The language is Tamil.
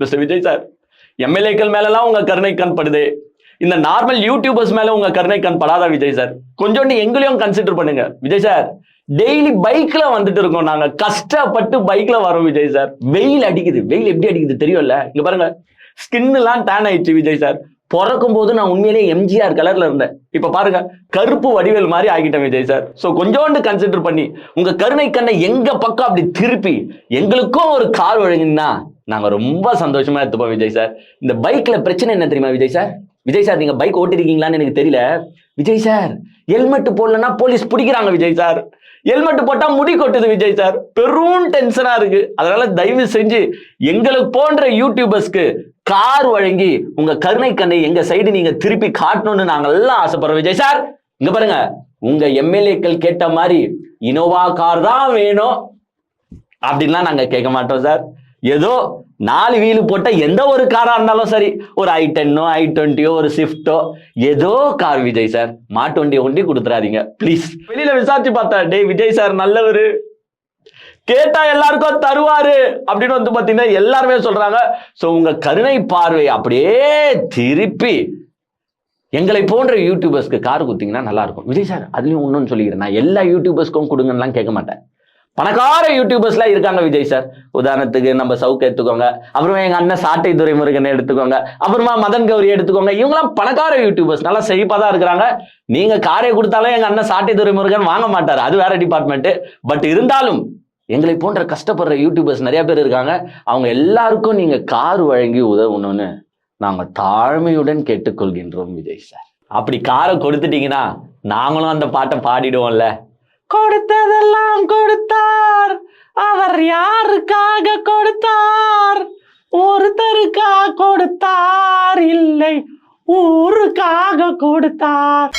மிஸ்டர் விஜய் சார், எம்எல்ஏக்கள் மேலலாம் உங்க கருணை கண் படுது, இந்த நார்மல் யூடியூபர்ஸ் மேல உங்க கருணை கண் படாதா விஜய் சார்? கொஞ்சோண்டு எங்களையும் கன்சிடர் பண்ணுங்க விஜய் சார். டெய்லி பைக்ல வந்துட்டு இருக்கோம், நாங்க கஷ்டப்பட்டு பைக்ல வரோம் விஜய் சார். வெயில் அடிக்குது, வெயில் எப்படி அடிக்குது தெரியும்ல? இங்க பாருங்க, ஸ்கின் எல்லாம் டேன் ஆயிடுச்சு விஜய் சார். பிறக்கும் போது நான் உண்மையிலே எம்ஜிஆர் கலர்ல இருந்தேன், இப்ப பாருங்க கருப்பு வடிவேல் மாதிரி ஆகிட்டேன் விஜய் சார். சோ கொஞ்சோண்டு கன்சிடர் பண்ணி உங்க கருணை கண்ணை எங்க பக்கம் அப்படி திருப்பி எங்களுக்கும் ஒரு கார் வழங்கினா நாங்க ரொம்ப சந்தோஷமா எடுத்துப்போம் விஜய் சார். இந்த பைக்ல பிரச்சனை என்ன தெரியுமா விஜய் சார்? விஜய் சார், நீங்க பைக் ஓட்டிருக்கீங்களான்னு எனக்கு தெரியல விஜய் சார். ஹெல்மெட் போடலன்னா போலீஸ் பிடிக்கிறாங்க விஜய் சார். ஹெல்மெட் போட்டா முடி கொட்டுது விஜய் சார். பெரும் டென்ஷனா இருக்கு. அதனால தயவு செஞ்சு எங்களுக்கு போன்ற யூடியூபர்ஸ்க்கு கார் வழங்கி உங்க கருணை கண்ணை எங்க சைடு நீங்க திருப்பி காட்டணும்னு நாங்க எல்லாம் ஆசைப்படுறோம் விஜய் சார். இங்க பாருங்க, உங்க எம்எல்ஏக்கள் கேட்ட மாதிரி இனோவா கார் தான் வேணும் அப்படின்லாம் நாங்க கேட்க மாட்டோம் சார். ஏதோ 4 வீலு போட்ட எந்த ஒரு காரா இருந்தாலும் சரி, ஒரு i10ஓ i20ஓ ஒரு ஸ்விஃப்டோ ஏதோ கார் விஜய் சார். மாட்டு வண்டியை ஒண்டி கொடுத்துறாதீங்க ப்ளீஸ். வெளியில விசாரிச்சு பார்த்தேன், டேய் விஜய் சார் நல்லவரு, கேட்டா எல்லாருக்கும் தருவாரு அப்படின்னு வந்து பாத்தீங்கன்னா எல்லாருமே சொல்றாங்க. சோ உங்க கருணை பார்வை அப்படியே திருப்பி எங்களை போன்ற யூடியூபர்ஸ்க்கு கார் கொடுத்தீங்கன்னா நல்லா இருக்கும் விஜய் சார். அதுலயும் இன்னொன்னு சொல்லிக்கிறேன், நான் எல்லா யூடியூபர்ஸ்க்கும் கொடுங்கலாம் கேட்க மாட்டேன். பணக்கார யூடியூபர்ஸ்லாம் இருக்காங்க விஜய் சார். உதாரணத்துக்கு நம்ம சவுக்கு எடுத்துக்கோங்க, அப்புறமா எங்க அண்ணன் சாட்டை துரைமுருகன் எடுத்துக்கோங்க, அப்புறமா மதன் கௌரி எடுத்துக்கோங்க. இவங்கெல்லாம் பணக்கார யூடியூபர்ஸ், நல்லா செழிப்பா தான் இருக்கிறாங்க. நீங்க காரை கொடுத்தாலும் எங்க அண்ணன் சாட்டை துரைமுருகன் வாங்க மாட்டாரு, அது வேற டிபார்ட்மெண்ட். பட் இருந்தாலும் எங்களை போன்ற கஷ்டப்படுற யூடியூபர்ஸ் நிறைய பேர் இருக்காங்க. அவங்க எல்லாருக்கும் நீங்க கார் வழங்கி உதவணும்னு நாங்க தாழ்மையுடன் கேட்டுக்கொள்கின்றோம் விஜய் சார். அப்படி காரை கொடுத்துட்டீங்கன்னா நாங்களும் அந்த பாட்டை பாடிடுவோம்ல. கொடுத்ததெல்லாம் கொடுத்தார், அவர் யாருக்காக கொடுத்தார்? ஒருத்தருக்காக கொடுத்தார், இல்லை ஊருக்காக கொடுத்தார்.